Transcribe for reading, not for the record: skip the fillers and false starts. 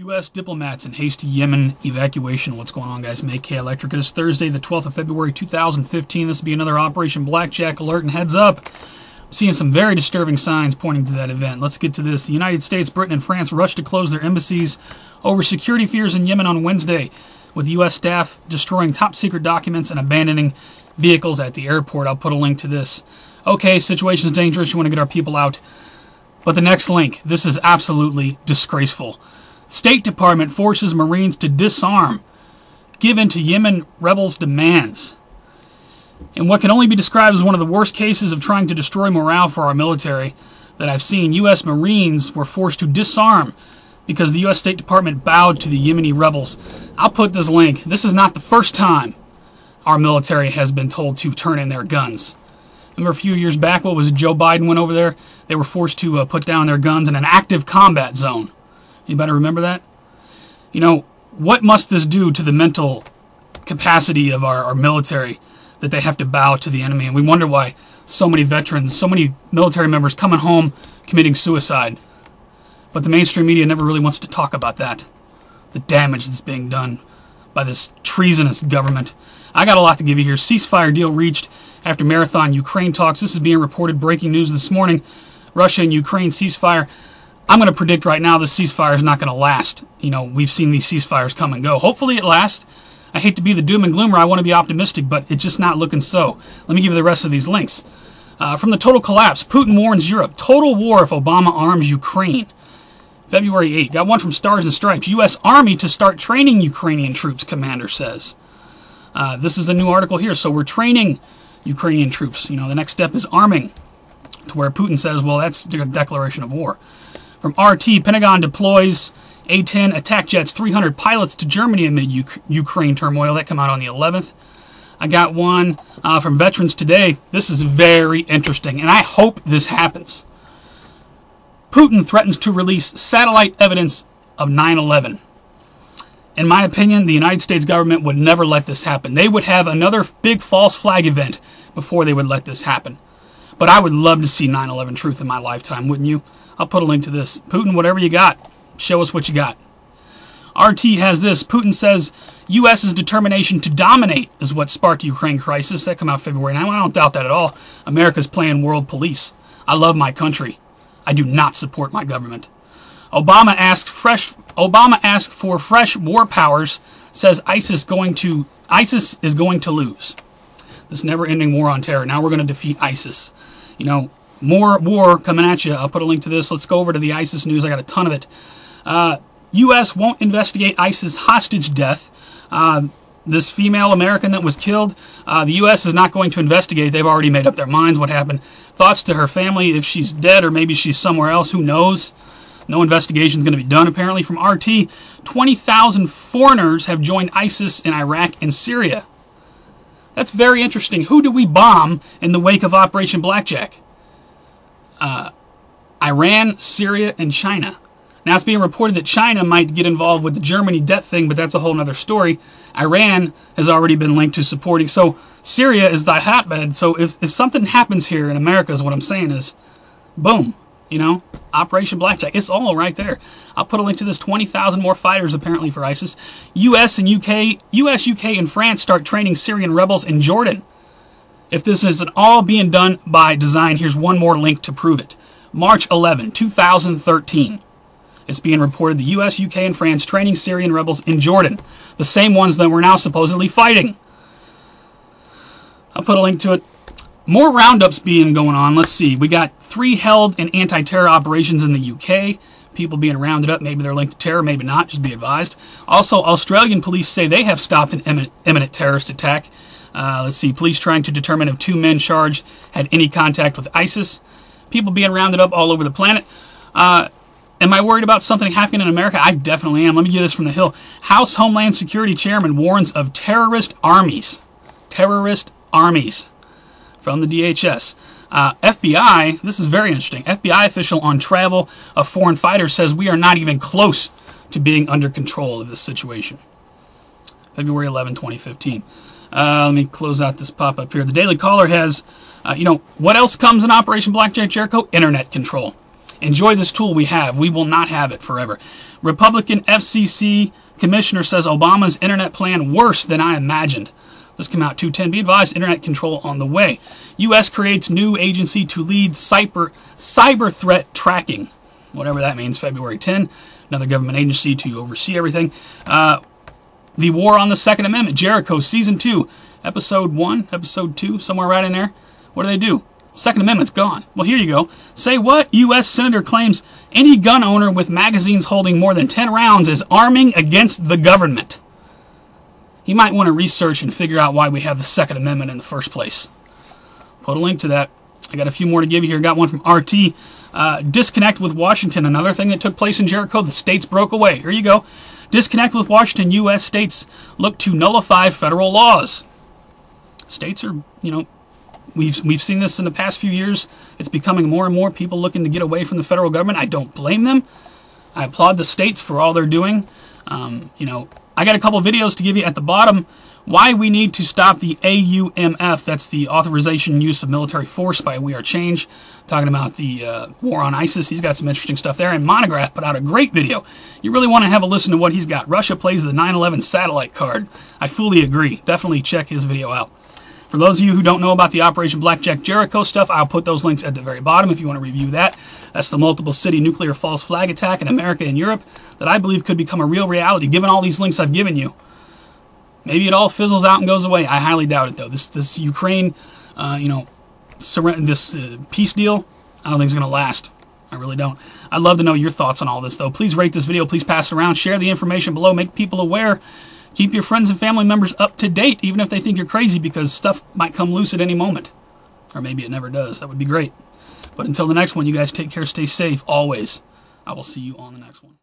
U.S. diplomats in hasty Yemen evacuation. What's going on, guys? Make Electric. It is Thursday, the 12th of February, 2015. This will be another Operation Blackjack alert, and heads up, I'm seeing some very disturbing signs pointing to that event. Let's get to this. The United States, Britain, and France rushed to close their embassies over security fears in Yemen on Wednesday, with U.S. staff destroying top-secret documents and abandoning vehicles at the airport. I'll put a link to this. Okay, situation's dangerous. You want to get our people out. But the next link, this is absolutely disgraceful. State Department forces Marines to disarm, give in to Yemen rebels' demands. In what can only be described as one of the worst cases of trying to destroy morale for our military that I've seen, U.S. Marines were forced to disarm because the U.S. State Department bowed to the Yemeni rebels. I'll put this link. This is not the first time our military has been told to turn in their guns. Remember a few years back, what was it, Joe Biden went over there? They were forced to put down their guns in an active combat zone. Anybody remember that? You know, what must this do to the mental capacity of our military that they have to bow to the enemy? And we wonder why so many veterans, so many military members coming home committing suicide. But the mainstream media never really wants to talk about that. The damage that's being done by this treasonous government. I got a lot to give you here. Ceasefire deal reached after marathon Ukraine talks. This is being reported, breaking news this morning. Russia and Ukraine ceasefire. I'm going to predict right now the ceasefire is not going to last. You know, we've seen these ceasefires come and go. Hopefully it lasts. I hate to be the doom and gloomer. I want to be optimistic, but it's just not looking so. Let me give you the rest of these links. From the total collapse, Putin warns Europe. Total war if Obama arms Ukraine. February 8. Got one from Stars and Stripes. U.S. Army to start training Ukrainian troops, commander says. This is a new article here. So we're training Ukrainian troops. You know, the next step is arming. To where Putin says, well, that's a declaration of war. From RT, Pentagon deploys A-10 attack jets, 300 pilots to Germany amid Ukraine turmoil. That come out on the 11th. I got one from Veterans Today. This is very interesting, and I hope this happens. Putin threatens to release satellite evidence of 9/11. In my opinion, the United States government would never let this happen. They would have another big false flag event before they would let this happen. But I would love to see 9/11 truth in my lifetime, wouldn't you? I'll put a link to this. Putin, whatever you got, show us what you got. RT has this. Putin says U.S.'s determination to dominate is what sparked the Ukraine crisis. That come out February 9. I don't doubt that at all. America's playing world police. I love my country. I do not support my government. Obama asked for fresh war powers. Says ISIS is going to lose. This never-ending war on terror. Now we're going to defeat ISIS. You know, more war coming at you. I'll put a link to this. Let's go over to the ISIS news. I got a ton of it. U.S. won't investigate ISIS hostage death. This female American that was killed, the U.S. is not going to investigate. They've already made up their minds what happened. Thoughts to her family, if she's dead or maybe she's somewhere else, who knows? No investigation is going to be done, apparently. From RT, 20,000 foreigners have joined ISIS in Iraq and Syria. That's very interesting. Who do we bomb in the wake of Operation Blackjack? Iran, Syria, and China. Now it's being reported that China might get involved with the Germany debt thing, but that's a whole other story. Iran has already been linked to supporting. So Syria is the hotbed. So if something happens here in America, is what I'm saying is, boom, you know, Operation Blackjack. It's all right there. I'll put a link to this. 20,000 more fighters apparently for ISIS. U.S., UK, and France start training Syrian rebels in Jordan. If this isn't all being done by design, here's one more link to prove it. March 11, 2013. It's being reported the U.S., UK, and France training Syrian rebels in Jordan. The same ones that we're now supposedly fighting. I'll put a link to it. More roundups being going on. Let's see. We got 3 held in anti-terror operations in the UK. People being rounded up. Maybe they're linked to terror, maybe not. Just be advised. Also, Australian police say they have stopped an imminent terrorist attack. Let's see. Police trying to determine if 2 men charged had any contact with ISIS. People being rounded up all over the planet. Am I worried about something happening in America? I definitely am. Let me get this from the Hill. House Homeland Security Chairman warns of terrorist armies. Terrorist armies. From the DHS. FBI, this is very interesting. FBI official on travel of foreign fighters says we are not even close to being under control of this situation. February 11, 2015. Let me close out this pop-up here. The Daily Caller has, what else comes in Operation Blackjack Jericho? Internet control. Enjoy this tool we have. We will not have it forever. Republican FCC commissioner says Obama's internet plan worse than I imagined. This came out 2:10. Be advised, internet control on the way. U.S. creates new agency to lead cyber threat tracking. Whatever that means, February 10. Another government agency to oversee everything. The War on the Second Amendment, Jericho, Season 2, Episode 1, Episode 2, somewhere right in there. What do? Second Amendment's gone. Well, here you go. Say what? U.S. Senator claims any gun owner with magazines holding more than 10 rounds is arming against the government. He might want to research and figure out why we have the Second Amendment in the first place. Put a link to that. I got a few more to give you here. Got one from RT. Disconnect with Washington. Another thing that took place in Jericho. The states broke away. Here you go. Disconnect with Washington. U.S. states look to nullify federal laws. States are, we've seen this in the past few years. It's becoming more and more people looking to get away from the federal government. I don't blame them. I applaud the states for all they're doing. I got a couple videos to give you at the bottom. Why we need to stop the AUMF, that's the Authorization Use of Military Force by We Are Change, talking about the war on ISIS. He's got some interesting stuff there. And Monograph put out a great video. You really want to have a listen to what he's got. Russia plays the 9/11 satellite card. I fully agree. Definitely check his video out. For those of you who don't know about the Operation Blackjack Jericho stuff, I'll put those links at the very bottom if you want to review that. That's the multiple city nuclear false flag attack in America and Europe that I believe could become a real reality, given all these links I've given you. Maybe it all fizzles out and goes away. I highly doubt it, though. This Ukraine, this peace deal, I don't think it's going to last. I really don't. I'd love to know your thoughts on all this, though. Please rate this video. Please pass it around. Share the information below. Make people aware. Keep your friends and family members up to date, even if they think you're crazy, because stuff might come loose at any moment. Or maybe it never does. That would be great. But until the next one, you guys take care, stay safe, always. I will see you on the next one.